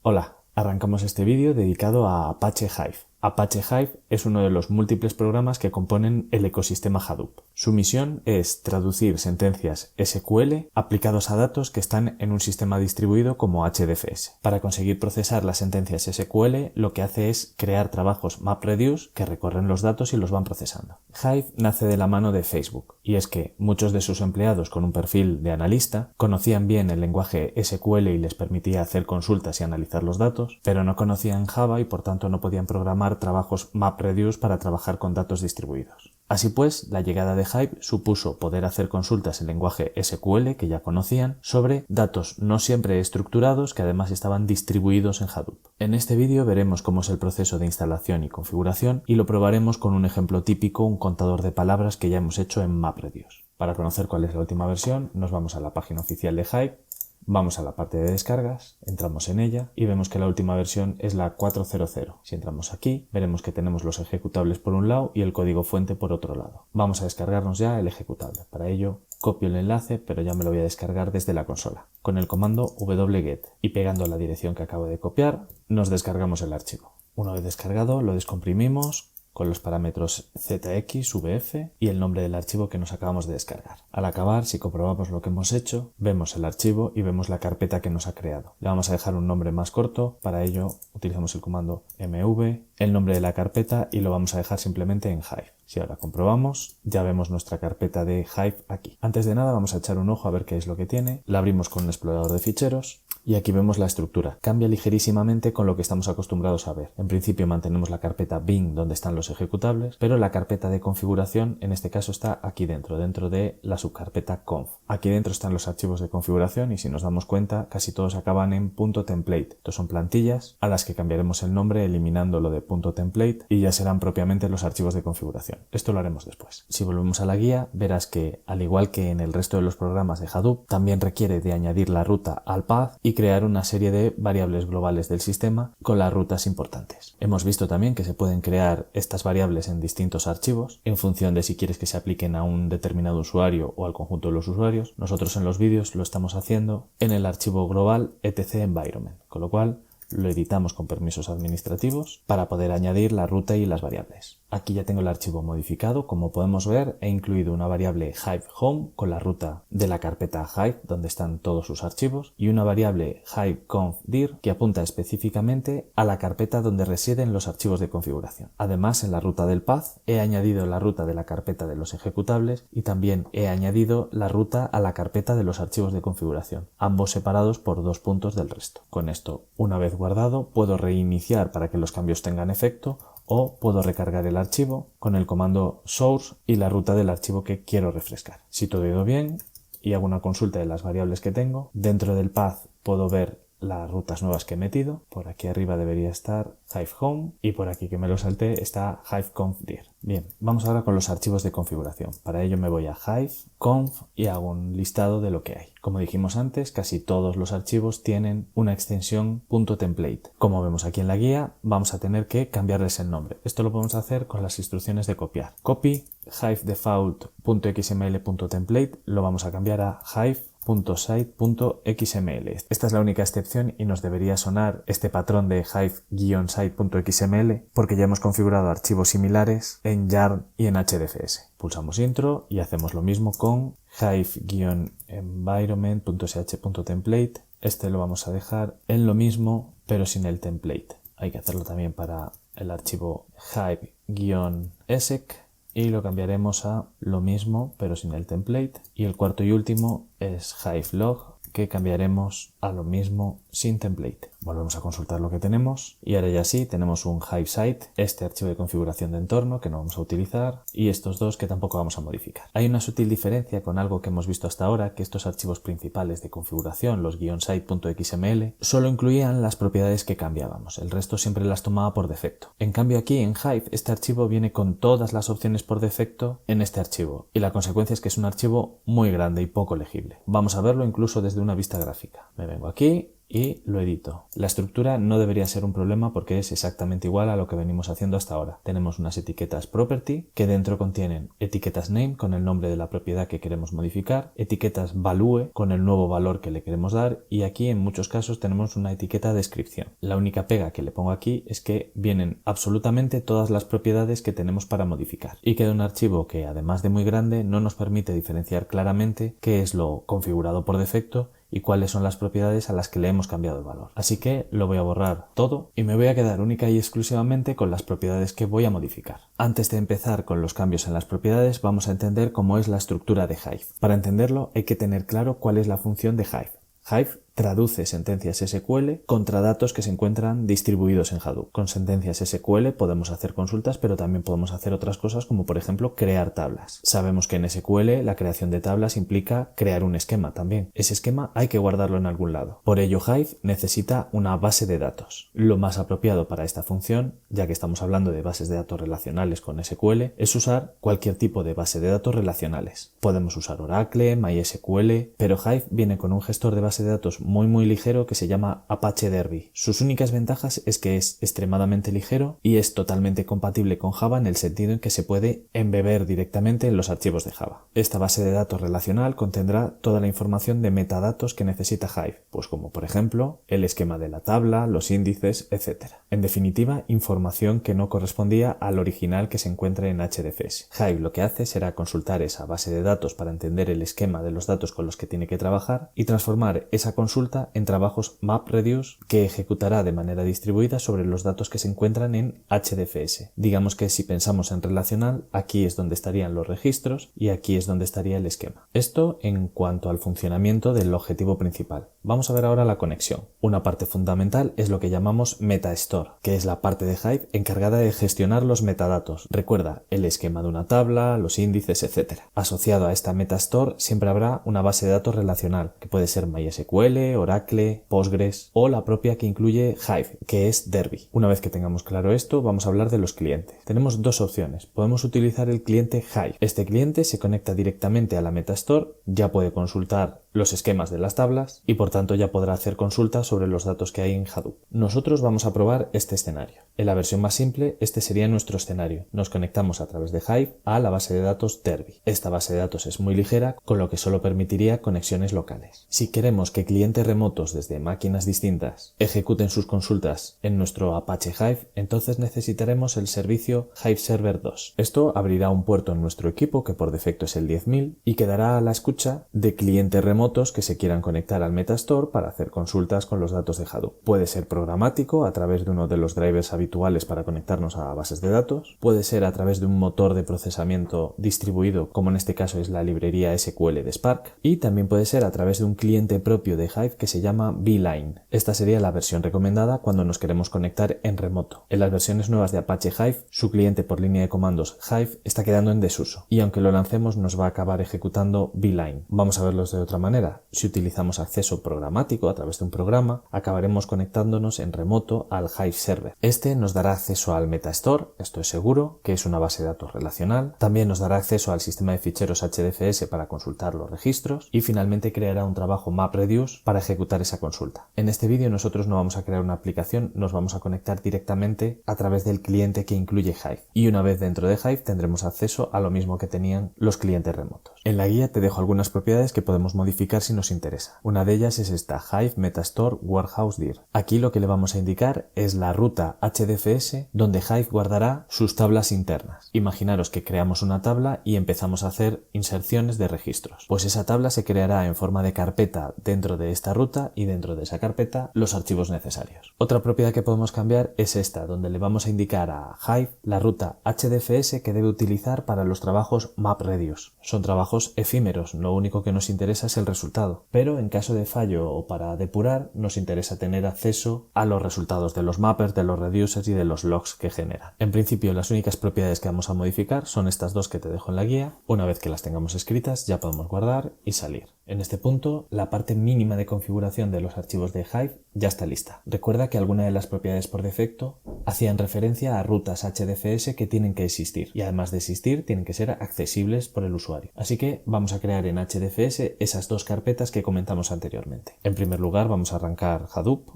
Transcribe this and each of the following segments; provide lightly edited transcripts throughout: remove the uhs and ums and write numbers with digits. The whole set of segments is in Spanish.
Hola, arrancamos este vídeo dedicado a Apache Hive. Apache Hive es uno de los múltiples programas que componen el ecosistema Hadoop. Su misión es traducir sentencias SQL aplicados a datos que están en un sistema distribuido como HDFS. Para conseguir procesar las sentencias SQL, lo que hace es crear trabajos MapReduce que recorren los datos y los van procesando. Hive nace de la mano de Facebook, y es que muchos de sus empleados con un perfil de analista conocían bien el lenguaje SQL y les permitía hacer consultas y analizar los datos, pero no conocían Java y por tanto no podían programar trabajos MapReduce para trabajar con datos distribuidos. Así pues, la llegada de Hive supuso poder hacer consultas en lenguaje SQL que ya conocían sobre datos no siempre estructurados que además estaban distribuidos en Hadoop. En este vídeo veremos cómo es el proceso de instalación y configuración y lo probaremos con un ejemplo típico, un contador de palabras que ya hemos hecho en MapReduce. Para conocer cuál es la última versión, nos vamos a la página oficial de Hive. Vamos a la parte de descargas, entramos en ella y vemos que la última versión es la 4.0.0. Si entramos aquí, veremos que tenemos los ejecutables por un lado y el código fuente por otro lado. Vamos a descargarnos ya el ejecutable. Para ello, copio el enlace, pero ya me lo voy a descargar desde la consola. Con el comando wget y pegando la dirección que acabo de copiar, nos descargamos el archivo. Una vez descargado, lo descomprimimos con los parámetros ZX, VF y el nombre del archivo que nos acabamos de descargar. Al acabar, si comprobamos lo que hemos hecho, vemos el archivo y vemos la carpeta que nos ha creado. Le vamos a dejar un nombre más corto, para ello utilizamos el comando mv, el nombre de la carpeta y lo vamos a dejar simplemente en Hive. Si ahora comprobamos, ya vemos nuestra carpeta de Hive aquí. Antes de nada vamos a echar un ojo a ver qué es lo que tiene. La abrimos con un explorador de ficheros. Y aquí vemos la estructura. Cambia ligerísimamente con lo que estamos acostumbrados a ver. En principio mantenemos la carpeta bin donde están los ejecutables, pero la carpeta de configuración en este caso está aquí dentro de la subcarpeta conf. Aquí dentro están los archivos de configuración y si nos damos cuenta casi todos acaban en .template. Estos son plantillas a las que cambiaremos el nombre eliminando lo de .template y ya serán propiamente los archivos de configuración. Esto lo haremos después. Si volvemos a la guía, verás que al igual que en el resto de los programas de Hadoop, también requiere de añadir la ruta al path y crear una serie de variables globales del sistema con las rutas importantes. Hemos visto también que se pueden crear estas variables en distintos archivos en función de si quieres que se apliquen a un determinado usuario o al conjunto de los usuarios. Nosotros en los vídeos lo estamos haciendo en el archivo global etc environment, con lo cual lo editamos con permisos administrativos para poder añadir la ruta y las variables. Aquí ya tengo el archivo modificado, como podemos ver he incluido una variable Hive Home con la ruta de la carpeta Hive donde están todos sus archivos y una variable Hive Conf dir que apunta específicamente a la carpeta donde residen los archivos de configuración. Además en la ruta del path he añadido la ruta de la carpeta de los ejecutables y también he añadido la ruta a la carpeta de los archivos de configuración, ambos separados por 2 puntos del resto. Con esto, una vez guardado, puedo reiniciar para que los cambios tengan efecto o puedo recargar el archivo con el comando source y la ruta del archivo que quiero refrescar. Si todo ha ido bien y hago una consulta de las variables que tengo, dentro del path puedo ver las rutas nuevas que he metido. Por aquí arriba debería estar Hive Home y por aquí que me lo salté está Hive Conf dir. Bien, vamos ahora con los archivos de configuración. Para ello me voy a Hive, Conf y hago un listado de lo que hay. Como dijimos antes, casi todos los archivos tienen una extensión .template. Como vemos aquí en la guía, vamos a tener que cambiarles el nombre. Esto lo podemos hacer con las instrucciones de copiar. Copy Hive default.xml.template lo vamos a cambiar a Hive.site.xml. Esta es la única excepción y nos debería sonar este patrón de Hive-site.xml porque ya hemos configurado archivos similares en yarn y en HDFS. Pulsamos intro y hacemos lo mismo con Hive-environment.sh.template. Este lo vamos a dejar en lo mismo pero sin el template. Hay que hacerlo también para el archivo Hive-exec. Y lo cambiaremos a lo mismo pero sin el template. Y el cuarto y último es Hive-log, que cambiaremos a lo mismo sin template. Volvemos a consultar lo que tenemos y ahora ya sí tenemos un Hive Site, este archivo de configuración de entorno que no vamos a utilizar y estos dos que tampoco vamos a modificar. Hay una sutil diferencia con algo que hemos visto hasta ahora, que estos archivos principales de configuración, los -site.xml, solo incluían las propiedades que cambiábamos, el resto siempre las tomaba por defecto. En cambio aquí en Hive este archivo viene con todas las opciones por defecto en este archivo y la consecuencia es que es un archivo muy grande y poco legible. Vamos a verlo incluso desde una vista gráfica. Me vengo aquí y lo edito. La estructura no debería ser un problema porque es exactamente igual a lo que venimos haciendo hasta ahora. Tenemos unas etiquetas property que dentro contienen etiquetas name con el nombre de la propiedad que queremos modificar, etiquetas value con el nuevo valor que le queremos dar y aquí en muchos casos tenemos una etiqueta descripción. La única pega que le pongo aquí es que vienen absolutamente todas las propiedades que tenemos para modificar y queda un archivo que además de muy grande no nos permite diferenciar claramente qué es lo configurado por defecto y cuáles son las propiedades a las que le hemos cambiado el valor. Así que lo voy a borrar todo y me voy a quedar única y exclusivamente con las propiedades que voy a modificar. Antes de empezar con los cambios en las propiedades vamos a entender cómo es la estructura de Hive. Para entenderlo hay que tener claro cuál es la función de Hive. Hive traduce sentencias SQL contra datos que se encuentran distribuidos en Hadoop. Con sentencias SQL podemos hacer consultas, pero también podemos hacer otras cosas como por ejemplo crear tablas. Sabemos que en SQL la creación de tablas implica crear un esquema también. Ese esquema hay que guardarlo en algún lado. Por ello Hive necesita una base de datos. Lo más apropiado para esta función, ya que estamos hablando de bases de datos relacionales con SQL, es usar cualquier tipo de base de datos relacionales. Podemos usar Oracle, MySQL, pero Hive viene con un gestor de base de datos muy ligero que se llama Apache Derby. Sus únicas ventajas es que es extremadamente ligero y es totalmente compatible con Java en el sentido en que se puede embeber directamente en los archivos de Java. Esta base de datos relacional contendrá toda la información de metadatos que necesita Hive, pues como por ejemplo el esquema de la tabla, los índices, etc. En definitiva, información que no correspondía al original que se encuentra en HDFS. Hive lo que hace será consultar esa base de datos para entender el esquema de los datos con los que tiene que trabajar y transformar esa consulta en trabajos MapReduce que ejecutará de manera distribuida sobre los datos que se encuentran en HDFS. Digamos que si pensamos en relacional, aquí es donde estarían los registros y aquí es donde estaría el esquema. Esto en cuanto al funcionamiento del objetivo principal. Vamos a ver ahora la conexión. Una parte fundamental es lo que llamamos MetaStore, que es la parte de Hive encargada de gestionar los metadatos. Recuerda, el esquema de una tabla, los índices, etc. Asociado a esta MetaStore siempre habrá una base de datos relacional, que puede ser MySQL, Oracle, Postgres o la propia que incluye Hive, que es Derby. Una vez que tengamos claro esto, vamos a hablar de los clientes. Tenemos dos opciones. Podemos utilizar el cliente Hive. Este cliente se conecta directamente a la MetaStore, ya puede consultar los esquemas de las tablas y por tanto ya podrá hacer consultas sobre los datos que hay en Hadoop. Nosotros vamos a probar este escenario. En la versión más simple, este sería nuestro escenario. Nos conectamos a través de Hive a la base de datos Derby. Esta base de datos es muy ligera, con lo que solo permitiría conexiones locales. Si queremos que clientes remotos desde máquinas distintas ejecuten sus consultas en nuestro Apache Hive, entonces necesitaremos el servicio Hive Server 2. Esto abrirá un puerto en nuestro equipo que por defecto es el 10.000 y quedará a la escucha de clientes remotos que se quieran conectar al MetaStore para hacer consultas con los datos de Hadoop. Puede ser programático a través de uno de los drivers habituales para conectarnos a bases de datos, puede ser a través de un motor de procesamiento distribuido como en este caso es la librería SQL de Spark y también puede ser a través de un cliente propio de Hive que se llama Beeline. Esta sería la versión recomendada cuando nos queremos conectar en remoto. En las versiones nuevas de Apache Hive, su cliente por línea de comandos Hive está quedando en desuso y aunque lo lancemos nos va a acabar ejecutando Beeline. Vamos a verlos de otra manera. Si utilizamos acceso programático a través de un programa, acabaremos conectándonos en remoto al Hive Server. Este nos dará acceso al MetaStore, esto es seguro, que es una base de datos relacional. También nos dará acceso al sistema de ficheros HDFS para consultar los registros y finalmente creará un trabajo MapReduce para ejecutar esa consulta. En este vídeo nosotros no vamos a crear una aplicación, nos vamos a conectar directamente a través del cliente que incluye Hive. Y una vez dentro de Hive tendremos acceso a lo mismo que tenían los clientes remotos. En la guía te dejo algunas propiedades que podemos modificar si nos interesa. Una de ellas es esta Hive MetaStore Warehouse Dir. Aquí lo que le vamos a indicar es la ruta HDFS donde Hive guardará sus tablas internas. Imaginaros que creamos una tabla y empezamos a hacer inserciones de registros. Pues esa tabla se creará en forma de carpeta dentro de esta ruta y dentro de esa carpeta los archivos necesarios. Otra propiedad que podemos cambiar es esta, donde le vamos a indicar a Hive la ruta HDFS que debe utilizar para los trabajos MapReduce. Son trabajos efímeros, lo único que nos interesa es el resultado, pero en caso de fallo o para depurar nos interesa tener acceso a los resultados de los mappers, de los reducers y de los logs que generan. En principio las únicas propiedades que vamos a modificar son estas dos que te dejo en la guía. Una vez que las tengamos escritas ya podemos guardar y salir. En este punto, la parte mínima de configuración de los archivos de Hive ya está lista. Recuerda que algunas de las propiedades por defecto hacían referencia a rutas HDFS que tienen que existir y además de existir tienen que ser accesibles por el usuario. Así que vamos a crear en HDFS esas dos carpetas que comentamos anteriormente. En primer lugar vamos a arrancar Hadoop.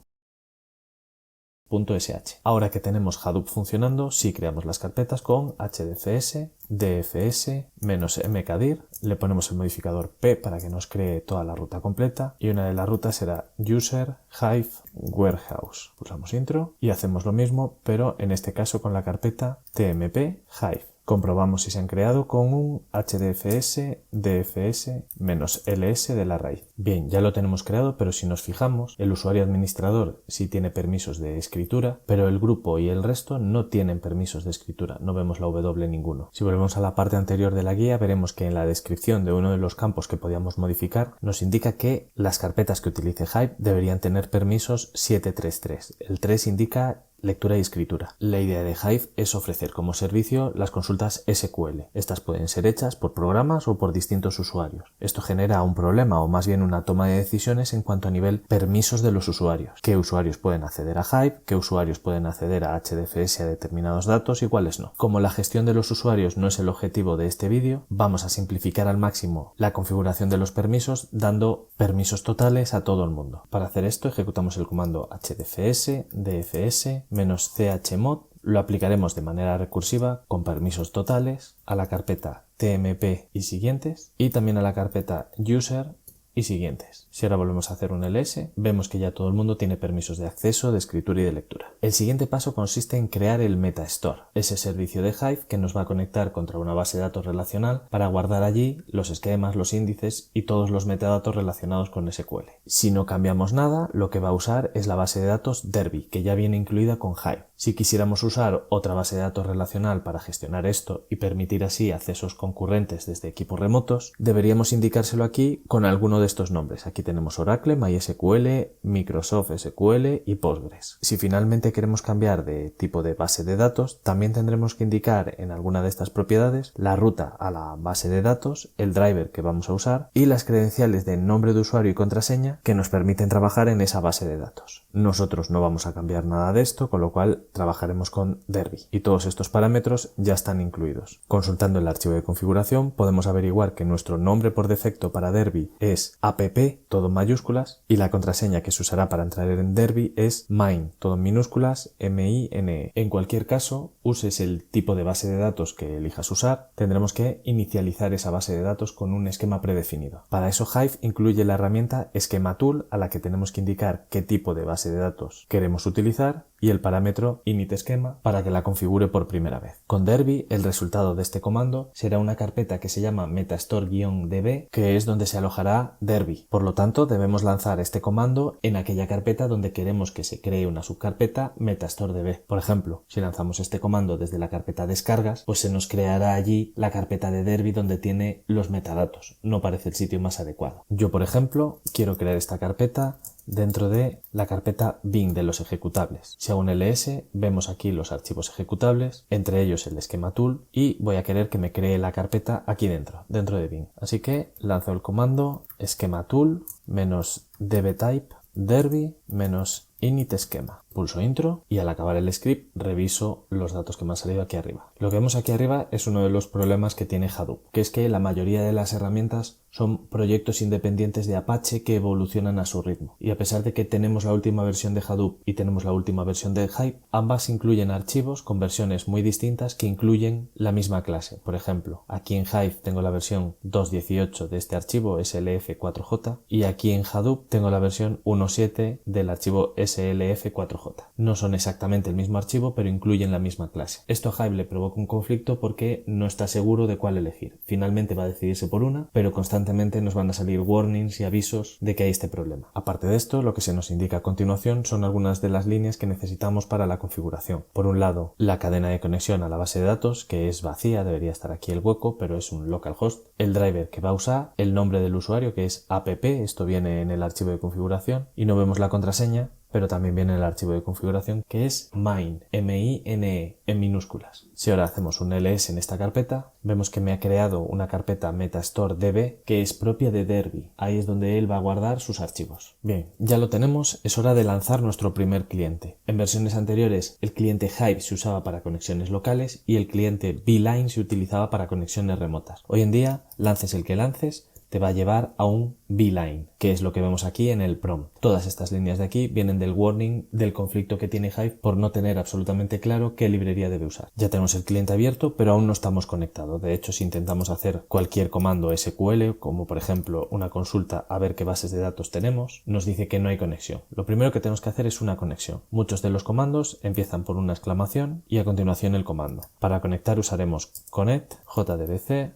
.sh. Ahora que tenemos Hadoop funcionando, sí creamos las carpetas con hdfs, dfs, -mkdir, le ponemos el modificador p para que nos cree toda la ruta completa y una de las rutas será user hive warehouse. Pulsamos intro y hacemos lo mismo, pero en este caso con la carpeta tmp hive. Comprobamos si se han creado con un hdfs dfs -ls de la raíz. Bien, ya lo tenemos creado, pero si nos fijamos, el usuario administrador sí tiene permisos de escritura, pero el grupo y el resto no tienen permisos de escritura, no vemos la W ninguno. Si volvemos a la parte anterior de la guía, veremos que en la descripción de uno de los campos que podíamos modificar, nos indica que las carpetas que utilice Hive deberían tener permisos 733. El 3 indica lectura y escritura. La idea de Hive es ofrecer como servicio las consultas SQL. Estas pueden ser hechas por programas o por distintos usuarios. Esto genera un problema o más bien una toma de decisiones en cuanto a nivel permisos de los usuarios. ¿Qué usuarios pueden acceder a Hive? ¿Qué usuarios pueden acceder a HDFS a determinados datos y cuáles no? Como la gestión de los usuarios no es el objetivo de este vídeo, vamos a simplificar al máximo la configuración de los permisos dando permisos totales a todo el mundo. Para hacer esto ejecutamos el comando hdfs dfs -chmod, lo aplicaremos de manera recursiva con permisos totales a la carpeta tmp y siguientes y también a la carpeta user y siguientes. Si ahora volvemos a hacer un ls, vemos que ya todo el mundo tiene permisos de acceso, de escritura y de lectura. El siguiente paso consiste en crear el MetaStore, ese servicio de Hive que nos va a conectar contra una base de datos relacional para guardar allí los esquemas, los índices y todos los metadatos relacionados con SQL. Si no cambiamos nada, lo que va a usar es la base de datos Derby, que ya viene incluida con Hive. Si quisiéramos usar otra base de datos relacional para gestionar esto y permitir así accesos concurrentes desde equipos remotos, deberíamos indicárselo aquí con alguno de estos nombres. Aquí tenemos Oracle, MySQL, Microsoft SQL y Postgres. Si finalmente queremos cambiar de tipo de base de datos, también tendremos que indicar en alguna de estas propiedades la ruta a la base de datos, el driver que vamos a usar y las credenciales de nombre de usuario y contraseña que nos permiten trabajar en esa base de datos. Nosotros no vamos a cambiar nada de esto, con lo cual trabajaremos con Derby y todos estos parámetros ya están incluidos. Consultando el archivo de configuración podemos averiguar que nuestro nombre por defecto para Derby es app, todo en mayúsculas, y la contraseña que se usará para entrar en Derby es mine, todo en minúsculas, mine. En cualquier caso, uses el tipo de base de datos que elijas usar, tendremos que inicializar esa base de datos con un esquema predefinido. Para eso Hive incluye la herramienta Schema Tool a la que tenemos que indicar qué tipo de base de datos queremos utilizar y el parámetro initSchema para que la configure por primera vez. Con Derby, el resultado de este comando será una carpeta que se llama metastore-db, que es donde se alojará Derby. Por lo tanto, debemos lanzar este comando en aquella carpeta donde queremos que se cree una subcarpeta metastore-db. Por ejemplo, si lanzamos este comando desde la carpeta descargas, pues se nos creará allí la carpeta de Derby donde tiene los metadatos. No parece el sitio más adecuado. Yo, por ejemplo, quiero crear esta carpeta dentro de la carpeta bin de los ejecutables. Si hago un ls, vemos aquí los archivos ejecutables, entre ellos el Schema Tool, y voy a querer que me cree la carpeta aquí dentro de bin. Así que lanzo el comando Schema Tool -dbtype derby -initSchema. Pulso intro y al acabar el script reviso los datos que me han salido aquí arriba. Lo que vemos aquí arriba es uno de los problemas que tiene Hadoop, que es que la mayoría de las herramientas son proyectos independientes de Apache que evolucionan a su ritmo. Y a pesar de que tenemos la última versión de Hadoop y tenemos la última versión de Hive, ambas incluyen archivos con versiones muy distintas que incluyen la misma clase. Por ejemplo, aquí en Hive tengo la versión 2.18 de este archivo slf4j y aquí en Hadoop tengo la versión 1.7 del archivo slf4j. No son exactamente el mismo archivo, pero incluyen la misma clase. Esto a Hive le provoca un conflicto porque no está seguro de cuál elegir. Finalmente va a decidirse por una, pero constantemente nos van a salir warnings y avisos de que hay este problema. Aparte de esto, lo que se nos indica a continuación son algunas de las líneas que necesitamos para la configuración. Por un lado, la cadena de conexión a la base de datos, que es vacía, debería estar aquí el hueco, pero es un localhost. El driver que va a usar, el nombre del usuario, que es app, esto viene en el archivo de configuración, y no vemos la contraseña, pero también viene el archivo de configuración que es mine, M-I-N-E, en minúsculas. Si ahora hacemos un ls en esta carpeta, vemos que me ha creado una carpeta MetaStoreDB que es propia de Derby. Ahí es donde él va a guardar sus archivos. Bien, ya lo tenemos, es hora de lanzar nuestro primer cliente. En versiones anteriores, el cliente Hive se usaba para conexiones locales y el cliente Beeline se utilizaba para conexiones remotas. Hoy en día, lances el que lances, te va a llevar a un Beeline, que es lo que vemos aquí en el prompt. Todas estas líneas de aquí vienen del warning del conflicto que tiene Hive por no tener absolutamente claro qué librería debe usar. Ya tenemos el cliente abierto, pero aún no estamos conectados. De hecho, si intentamos hacer cualquier comando SQL, como por ejemplo una consulta a ver qué bases de datos tenemos, nos dice que no hay conexión. Lo primero que tenemos que hacer es una conexión. Muchos de los comandos empiezan por una exclamación y a continuación el comando. Para conectar usaremos connect, jdbc,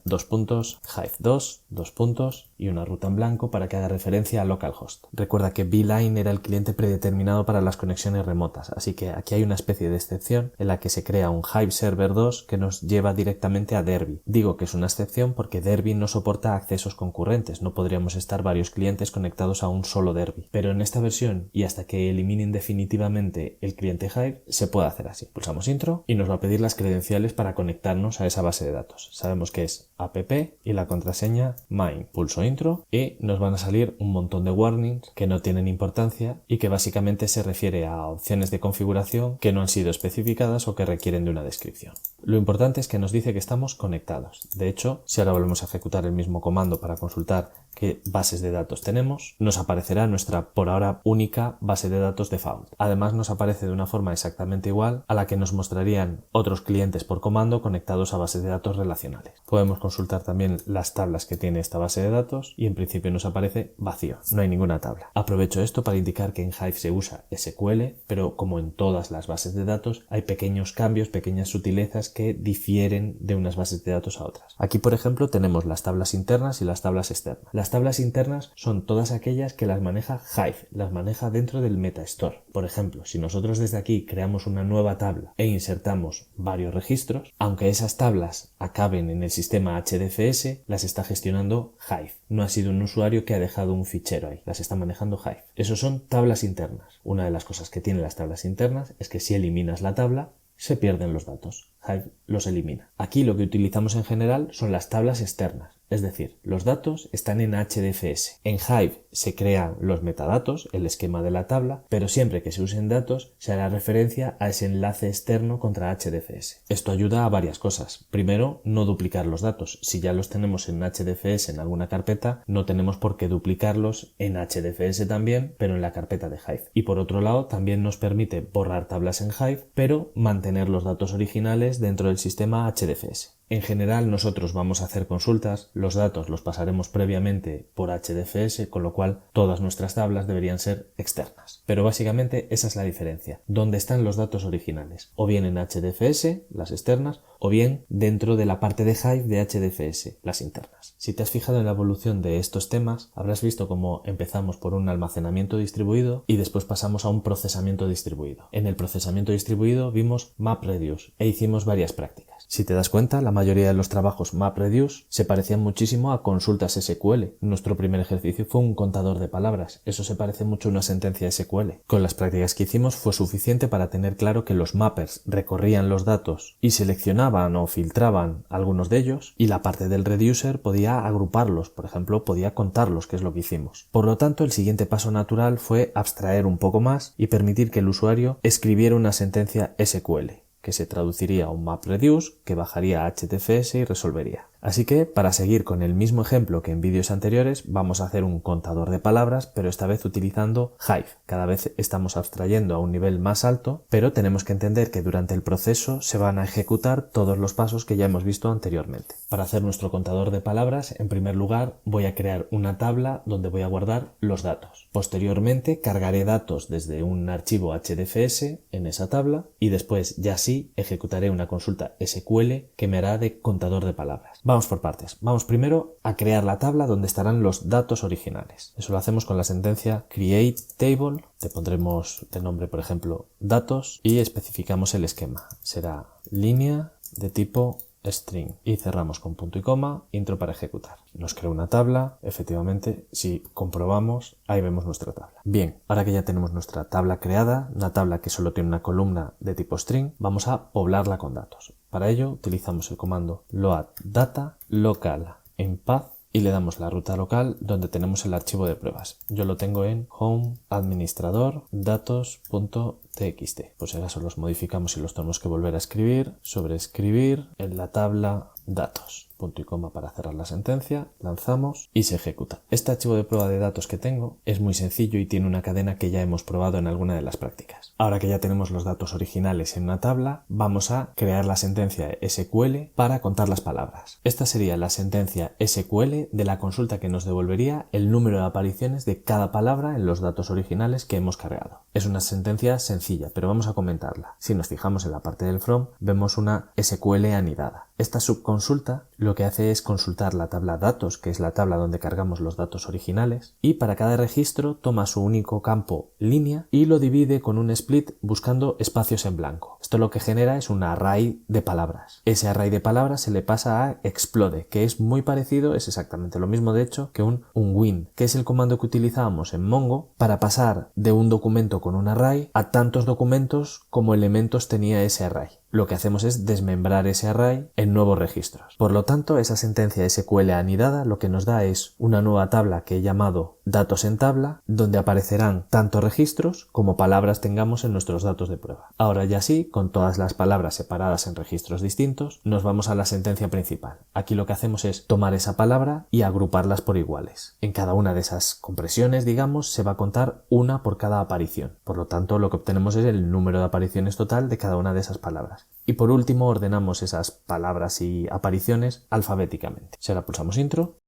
hive2, y una ruta en blanco para que haga referencia a localhost. Recuerda que Beeline era el cliente predeterminado para las conexiones remotas, así que aquí hay una especie de excepción en la que se crea un Hive Server 2 que nos lleva directamente a Derby. Digo que es una excepción porque Derby no soporta accesos concurrentes, no podríamos estar varios clientes conectados a un solo Derby. Pero en esta versión y hasta que eliminen definitivamente el cliente Hive, se puede hacer así. Pulsamos intro y nos va a pedir las credenciales para conectarnos a esa base de datos. Sabemos que es app y la contraseña mine. Pulso intro y nos van a salir un montón de warnings que no tienen importancia y que básicamente se refiere a opciones de configuración que no han sido especificadas o que requieren de una descripción. Lo importante es que nos dice que estamos conectados. De hecho, si ahora volvemos a ejecutar el mismo comando para consultar qué bases de datos tenemos, nos aparecerá nuestra por ahora única base de datos default. Además, nos aparece de una forma exactamente igual a la que nos mostrarían otros clientes por comando conectados a bases de datos relacionales. Podemos consultar también las tablas que tiene esta base de datos y en principio nos aparece vacío, no hay ninguna tabla. Aprovecho esto para indicar que en Hive se usa SQL, pero como en todas las bases de datos hay pequeños cambios, pequeñas sutilezas que difieren de unas bases de datos a otras. Aquí, por ejemplo, tenemos las tablas internas y las tablas externas. Las tablas internas son todas aquellas que las maneja Hive, las maneja dentro del MetaStore. Por ejemplo, si nosotros desde aquí creamos una nueva tabla e insertamos varios registros, aunque esas tablas acaben en el sistema HDFS, las está gestionando Hive. No ha sido un usuario que ha dejado un fichero ahí, las está manejando Hive. Esos son tablas internas. Una de las cosas que tienen las tablas internas es que si eliminas la tabla, se pierden los datos. Hive los elimina. Aquí lo que utilizamos en general son las tablas externas, es decir, los datos están en HDFS. En Hive se crean los metadatos, el esquema de la tabla, pero siempre que se usen datos se hará referencia a ese enlace externo contra HDFS. Esto ayuda a varias cosas. Primero, no duplicar los datos. Si ya los tenemos en HDFS en alguna carpeta, no tenemos por qué duplicarlos en HDFS también, pero en la carpeta de Hive. Y por otro lado, también nos permite borrar tablas en Hive, pero mantener los datos originales dentro del sistema HDFS. En general nosotros vamos a hacer consultas, los datos los pasaremos previamente por HDFS, con lo cual todas nuestras tablas deberían ser externas. Pero básicamente esa es la diferencia, dónde están los datos originales, o bien en HDFS, las externas, o bien dentro de la parte de Hive de HDFS, las internas. Si te has fijado en la evolución de estos temas, habrás visto cómo empezamos por un almacenamiento distribuido y después pasamos a un procesamiento distribuido. En el procesamiento distribuido vimos MapReduce e hicimos varias prácticas. Si te das cuenta, la mayoría de los trabajos MapReduce se parecían muchísimo a consultas SQL. Nuestro primer ejercicio fue un contador de palabras. Eso se parece mucho a una sentencia SQL. Con las prácticas que hicimos fue suficiente para tener claro que los mappers recorrían los datos y seleccionaban o filtraban algunos de ellos, y la parte del reducer podía agruparlos, por ejemplo, podía contarlos, que es lo que hicimos. Por lo tanto, el siguiente paso natural fue abstraer un poco más y permitir que el usuario escribiera una sentencia SQL, que se traduciría a un MapReduce, que bajaría a HDFS y resolvería. Así que, para seguir con el mismo ejemplo que en vídeos anteriores, vamos a hacer un contador de palabras, pero esta vez utilizando Hive. Cada vez estamos abstrayendo a un nivel más alto, pero tenemos que entender que durante el proceso se van a ejecutar todos los pasos que ya hemos visto anteriormente. Para hacer nuestro contador de palabras, en primer lugar voy a crear una tabla donde voy a guardar los datos. Posteriormente cargaré datos desde un archivo HDFS en esa tabla y después ya sí ejecutaré una consulta SQL que me hará de contador de palabras. Vamos por partes. Vamos primero a crear la tabla donde estarán los datos originales. Eso lo hacemos con la sentencia createTable. Le pondremos de nombre, por ejemplo, datos y especificamos el esquema. Será línea de tipo string y cerramos con punto y coma, intro para ejecutar. Nos crea una tabla, efectivamente, si comprobamos, ahí vemos nuestra tabla. Bien, ahora que ya tenemos nuestra tabla creada, una tabla que solo tiene una columna de tipo string, vamos a poblarla con datos. Para ello utilizamos el comando load_data local en path y le damos la ruta local donde tenemos el archivo de pruebas. Yo lo tengo en home administrador datos.txt. Por si acaso los modificamos y los tenemos que volver a escribir. Sobreescribir en la tabla datos. Punto y coma para cerrar la sentencia, lanzamos y se ejecuta. Este archivo de prueba de datos que tengo es muy sencillo y tiene una cadena que ya hemos probado en alguna de las prácticas. Ahora que ya tenemos los datos originales en una tabla, vamos a crear la sentencia SQL para contar las palabras. Esta sería la sentencia SQL de la consulta que nos devolvería el número de apariciones de cada palabra en los datos originales que hemos cargado. Es una sentencia sencilla, pero vamos a comentarla. Si nos fijamos en la parte del from, vemos una SQL anidada. Esta subconsulta lo que hace es consultar la tabla datos, que es la tabla donde cargamos los datos originales, y para cada registro toma su único campo línea y lo divide con un split buscando espacios en blanco. Esto lo que genera es un array de palabras. Ese array de palabras se le pasa a explode, que es muy parecido, es exactamente lo mismo de hecho que un win, que es el comando que utilizábamos en Mongo para pasar de un documento con un array a tantos documentos como elementos tenía ese array. Lo que hacemos es desmembrar ese array en nuevos registros. Por lo tanto, esa sentencia SQL anidada lo que nos da es una nueva tabla que he llamado datos en tabla, donde aparecerán tanto registros como palabras tengamos en nuestros datos de prueba. Ahora ya sí, con todas las palabras separadas en registros distintos, nos vamos a la sentencia principal. Aquí lo que hacemos es tomar esa palabra y agruparlas por iguales. En cada una de esas compresiones, digamos, se va a contar una por cada aparición. Por lo tanto, lo que obtenemos es el número de apariciones total de cada una de esas palabras. Y por último ordenamos esas palabras y apariciones alfabéticamente. Si ahora pulsamos intro,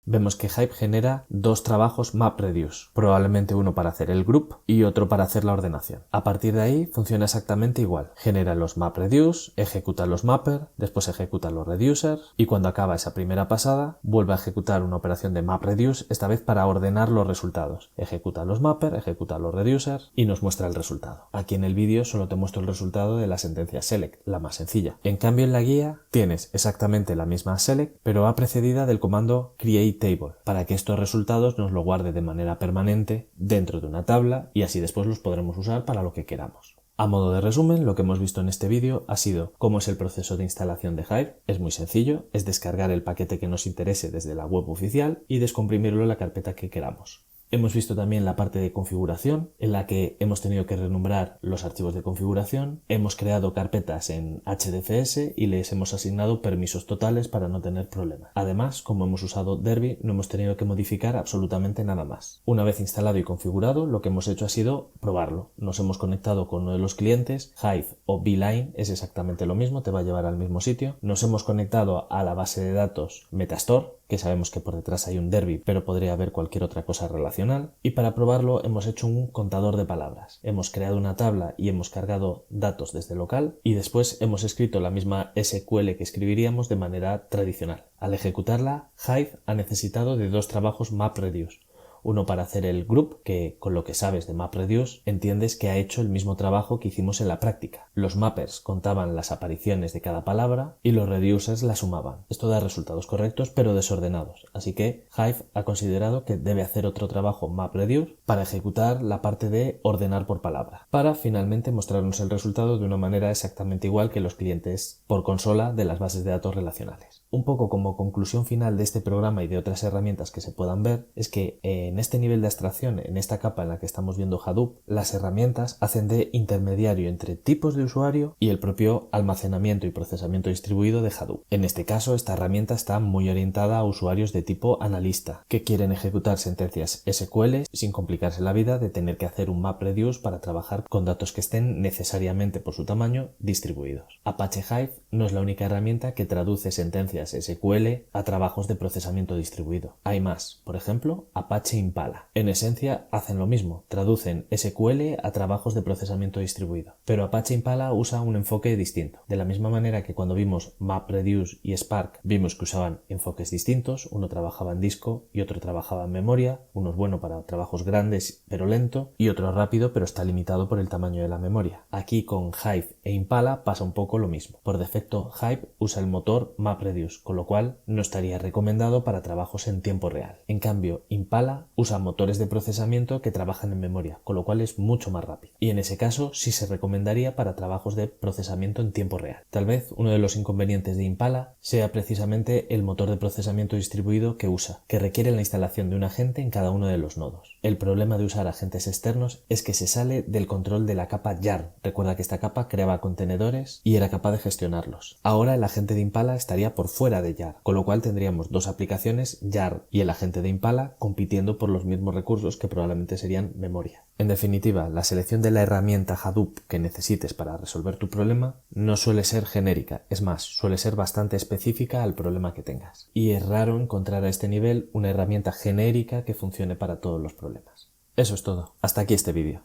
vemos que Hive genera dos trabajos MapReduce, probablemente uno para hacer el group y otro para hacer la ordenación. A partir de ahí funciona exactamente igual. Genera los MapReduce, ejecuta los mapper, después ejecuta los reducer y cuando acaba esa primera pasada vuelve a ejecutar una operación de MapReduce, esta vez para ordenar los resultados. Ejecuta los mapper, ejecuta los reducer y nos muestra el resultado. Aquí en el vídeo solo te muestro el resultado de la sentencia select, la más sencilla. En cambio en la guía tienes exactamente la misma select, pero va precedida del comando create table, para que estos resultados nos lo guarde de manera permanente dentro de una tabla y así después los podremos usar para lo que queramos. A modo de resumen, lo que hemos visto en este vídeo ha sido cómo es el proceso de instalación de Hive. Es muy sencillo, es descargar el paquete que nos interese desde la web oficial y descomprimirlo en la carpeta que queramos. Hemos visto también la parte de configuración, en la que hemos tenido que renombrar los archivos de configuración, hemos creado carpetas en HDFS y les hemos asignado permisos totales para no tener problemas. Además, como hemos usado Derby, no hemos tenido que modificar absolutamente nada más. Una vez instalado y configurado, lo que hemos hecho ha sido probarlo. Nos hemos conectado con uno de los clientes, Hive o Beeline, es exactamente lo mismo, te va a llevar al mismo sitio. Nos hemos conectado a la base de datos Metastore, que sabemos que por detrás hay un Derby, pero podría haber cualquier otra cosa relacional. Y para probarlo hemos hecho un contador de palabras. Hemos creado una tabla y hemos cargado datos desde local y después hemos escrito la misma SQL que escribiríamos de manera tradicional. Al ejecutarla, Hive ha necesitado de dos trabajos MapReduce. Uno para hacer el group, que con lo que sabes de MapReduce entiendes que ha hecho el mismo trabajo que hicimos en la práctica. Los mappers contaban las apariciones de cada palabra y los reducers las sumaban. Esto da resultados correctos pero desordenados, así que Hive ha considerado que debe hacer otro trabajo MapReduce para ejecutar la parte de ordenar por palabra, para finalmente mostrarnos el resultado de una manera exactamente igual que los clientes por consola de las bases de datos relacionales. Un poco como conclusión final de este programa y de otras herramientas que se puedan ver es que en este nivel de abstracción, en esta capa en la que estamos viendo Hadoop, las herramientas hacen de intermediario entre tipos de usuario y el propio almacenamiento y procesamiento distribuido de Hadoop. En este caso, esta herramienta está muy orientada a usuarios de tipo analista, que quieren ejecutar sentencias SQL sin complicarse la vida de tener que hacer un MapReduce para trabajar con datos que estén necesariamente por su tamaño distribuidos. Apache Hive no es la única herramienta que traduce sentencias SQL a trabajos de procesamiento distribuido. Hay más, por ejemplo, Apache Impala. En esencia hacen lo mismo, traducen SQL a trabajos de procesamiento distribuido. Pero Apache Impala usa un enfoque distinto. De la misma manera que cuando vimos MapReduce y Spark vimos que usaban enfoques distintos, uno trabajaba en disco y otro trabajaba en memoria, uno es bueno para trabajos grandes pero lento y otro rápido pero está limitado por el tamaño de la memoria. Aquí con Hive e Impala pasa un poco lo mismo. Por defecto Hive usa el motor MapReduce, con lo cual no estaría recomendado para trabajos en tiempo real. En cambio, Impala usa motores de procesamiento que trabajan en memoria, con lo cual es mucho más rápido. Y en ese caso sí se recomendaría para trabajos de procesamiento en tiempo real. Tal vez uno de los inconvenientes de Impala sea precisamente el motor de procesamiento distribuido que usa, que requiere la instalación de un agente en cada uno de los nodos. El problema de usar agentes externos es que se sale del control de la capa YAR. Recuerda que esta capa creaba contenedores y era capaz de gestionarlos. Ahora el agente de Impala estaría por fuera de YAR, con lo cual tendríamos dos aplicaciones, YAR y el agente de Impala, compitiendo por los mismos recursos que probablemente serían memoria. En definitiva, la selección de la herramienta Hadoop que necesites para resolver tu problema no suele ser genérica, es más, suele ser bastante específica al problema que tengas. Y es raro encontrar a este nivel una herramienta genérica que funcione para todos los problemas. Eso es todo. Hasta aquí este vídeo.